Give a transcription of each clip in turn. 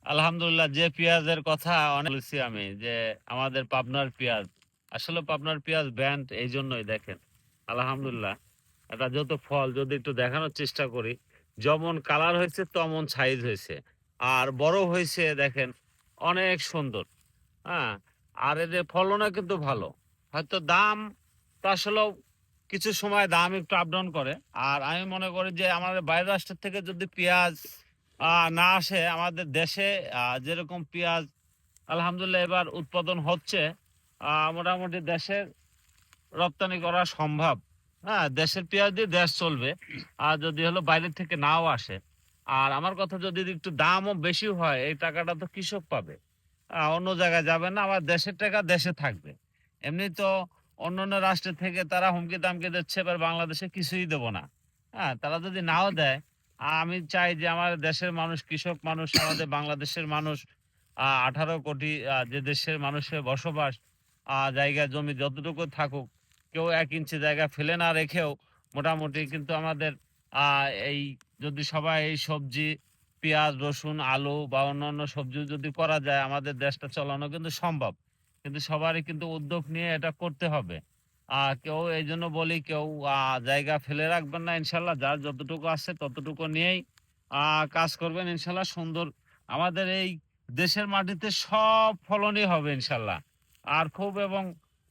আলহামদুলিল্লাহ, যে পেঁয়াজের কথা অনেক বলেছি আমি যে আমাদের পাবনার পেঁয়াজ, আসলে পাবনার পেঁয়াজ ব্র্যান্ড এই জন্যই দেখেন। আলহামদুলিল্লাহ, এটা যত ফল যদি একটু দেখানোর চেষ্টা করি, যেমন কালার হয়েছে তেমন সাইজ হয়েছে, আর বড় হয়েছে দেখেন, অনেক সুন্দর। হ্যাঁ, আর এদের ফলনও কিন্তু ভালো। হয়তো দাম তো আসলেও কিছু সময় দাম একটু আপ ডাউন করে। আর আমি মনে করি যে আমাদের বাইরের রাষ্ট্রের থেকে যদি পেঁয়াজ না আসে আমাদের দেশে, যেরকম পেঁয়াজ আলহামদুলিল্লাহ এবার উৎপাদন হচ্ছে, মোটামুটি দেশের রপ্তানি করা সম্ভব। হ্যাঁ, দেশের পেঁয়াজ দিয়ে দেশ চলবে, আর যদি হলো বাইরের থেকে নাও আসে। আর আমার কথা, যদি একটু দামও বেশি হয়, এই টাকাটা তো কৃষক পাবে, অন্য জায়গায় যাবে না, আমার দেশের টাকা দেশে থাকবে। এমনি তো অন্যান্য রাষ্ট্রের থেকে তারা হুমকি দামকে দিচ্ছে, এবার বাংলাদেশে কিছুই দেবো না। হ্যাঁ, তারা যদি নাও দেয়, আমি চাই যে আমার দেশের মানুষ, কৃষক মানুষ, আমাদের বাংলাদেশের মানুষ, 18 কোটি যে দেশের মানুষের বসবাস, জায়গা জমি যতটুকু থাকুক, কেউ 1 ইঞ্চি জায়গা ফেলে না রেখেও মোটামুটি কিন্তু আমাদের এই, যদি সবাই এই সবজি, পেঁয়াজ, রসুন, আলু বা অন্যান্য সবজি যদি করা যায়, আমাদের দেশটা চালানো কিন্তু সম্ভব। কিন্তু সবারই কিন্তু উদ্যোগ নিয়ে এটা করতে হবে। কেউ, এই জন্য বলি, কেউ জায়গা ফেলে রাখবেন না। ইনশাল্লাহ যার যতটুকু আছে ততটুকু নিয়েই কাজ করবেন, ইনশাল্লাহ সুন্দর আমাদের এই দেশের মাটিতে সব ফলনই হবে ইনশাল্লাহ। আর খুব এবং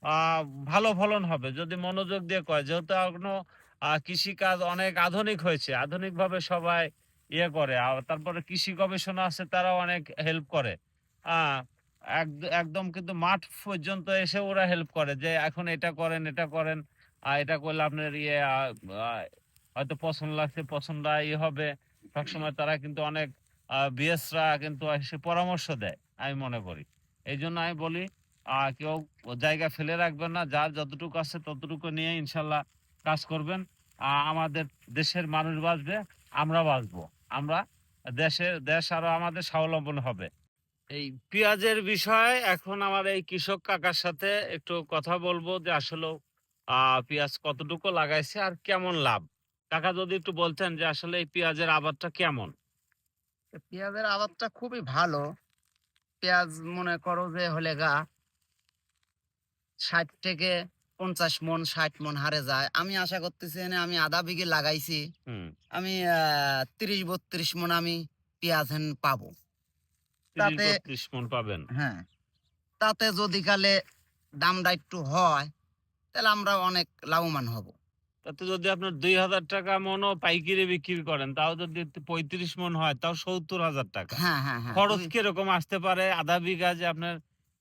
আহ ভালো ফলন হবে যদি মনোযোগ দিয়ে কয়, যেহেতু এখনো কৃষিকাজ অনেক আধুনিক হয়েছে, আধুনিক ভাবে সবাই ইয়ে করে। আর তারপরে কৃষি গবেষণা আছে, তারাও অনেক হেল্প করে। আহ একদম কিন্তু মাঠ পর্যন্ত এসে ওরা হেল্প করে যে এখন এটা করেন, এটা করেন, এটা করলে আপনার ইয়ে আহ, হয়তো পছন্দ লাগছে, পছন্দ ইয়ে হবে। সবসময় তারা কিন্তু অনেক বিএসরা কিন্তু এসে পরামর্শ দেয়, আমি মনে করি। এই জন্য আমি বলি, কেউ জায়গা ফেলে রাখবেন না, যার যতটুকু আছে ততটুকু নিয়ে ইনশাল্লাহ কাজ করবেন। আমাদের দেশের মানুষ বাঁচবে, আমরা বাঁচবো, আমরা দেশ আরো আমাদের স্বাবলম্বন হবে। এই পেঁয়াজের বিষয়ে এখন আমার এই কৃষক কাকার সাথে একটু কথা বলবো যে আসলে পেঁয়াজ কতটুকু লাগাইছে আর কেমন লাভ। কাকা, যদি একটু বলতেন যে আসলে এই পেঁয়াজের আবাদটা কেমন। পেঁয়াজের আবাদটা খুবই ভালো। পেঁয়াজ মনে করো যে হলে গা ৬০ থেকে ৫০ মন, ৬০ মন হারে যায়। আমি আশা করতেছি এনে আমি আধা বিঘে লাগাইছি। হুম। আমি ৩০-৩২ মন আমি পেঁয়াজ পাবো। তাতে ৩০-৩২ মণ পাবেন। হ্যাঁ, তাতে যদি কালে দামটা একটু হয়, তাহলে আমরা অনেক লাভবান হব। তাতে যদি আপনার ২,০০০ টাকা মনও পাইকারি বিক্রি করেন, তাও যদি ৩৫ মণ হয়, তাও ৭০,০০০ টাকা। হ্যাঁ, হ্যাঁ, হ্যাঁ। খরচ কিরকম আসতে পারে আধা বিঘা যে আপনার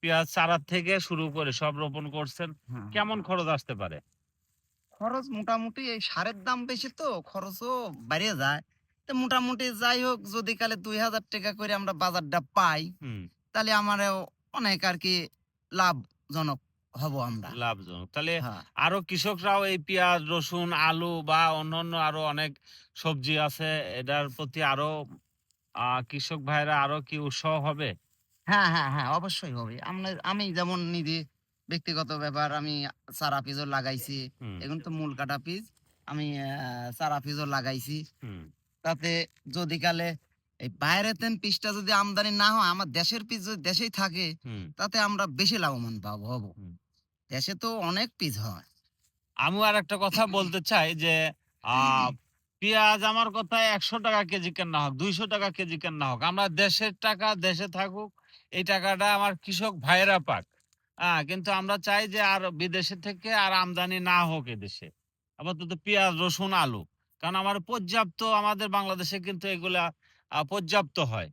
পেঁয়াজ চারা থেকে শুরু করে সব রোপণ করছেন, হ্যাঁ, হ্যাঁ, কেমন হ্যাঁ। খরচ আসতে পারে? খরচ মোটামুটি এই সারের দাম বেশি তো খরচও বেড়ে যায়। তো মোটামুটি যাই হোক, যদি কালে ২,০০০ টাকা করে আমরা বাজারটা পাই, হুম। তাহলে আমারও অনেক আরকি লাভজনক হব আমরা। লাভজনক। তাহলে হ্যাঁ। আরো কৃষকরাও এই পেঁয়াজ, রসুন, আলু বা অন্যান্য আরো অনেক সবজি আছে, এটার প্রতি আরো কৃষক ভাইরা আরো কি উৎসাহ হবে? হ্যাঁ, হ্যাঁ, হ্যাঁ, অবশ্যই হবে। আমি যেমন নিজে ব্যক্তিগত ব্যাপার, আমি চারা পিছও লাগাইছি। হুম, এখন তো মূল কাটা পিস। আমি চারা পিছও লাগাইছি। হুম, তাতে যদি কালে এই বাইরেতেন পিসটা যদি আমদানি না হয়, আমার দেশের পিস যদি দেশেই থাকে, হুম, তাতে আমরা বেশি লাভবান হব। হুম। দেশে তো অনেক পিস হয়। আমিও আরেকটা কথা বলতে চাই যে আ পেঁয়াজ আমার কথায় ৳১০০ কেজি কেন না হোক, ৳২০০ কেজি কেন না হোক, আমরা দেশের টাকা দেশে থাকুক, এই টাকাটা আমার কৃষক ভাইয়েরা পাক। কিন্তু আমরা চাই যে আর বিদেশে থেকে আর আমদানি না হোক এদেশে। আপাতত পেঁয়াজ, রসুন, আলু। কারণ আমার পর্যাপ্ত, আমাদের বাংলাদেশে কিন্তু এগুলা পর্যাপ্ত হয়।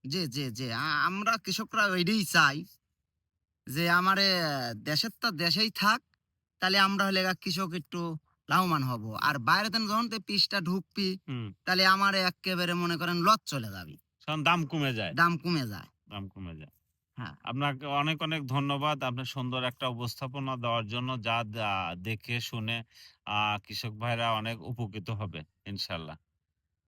জি, জি, জি। আমরা কৃষকরা এইটাই চাই যে আমারে দেশেরটা দেশেই থাক। তাহলে আমরা হলে গা কৃষক একটু লাভবান হব। আর বাইরেতেন যখন পিসটা ঢুকবি, হুম, তাহলে আমারে এক্কেবারে মনে করেন লস চলে যাবি। কারণ দাম কমে যায়, দাম কমে যায়। দাম কমে যায়। হ্যাঁ। আপনাকে অনেক, অনেক ধন্যবাদ। আপনার সুন্দর একটা উপস্থাপনা দেওয়ার জন্য, যা দেখে শুনে কৃষক ভাইরা অনেক উপকৃত হবে ইনশাআল্লাহ।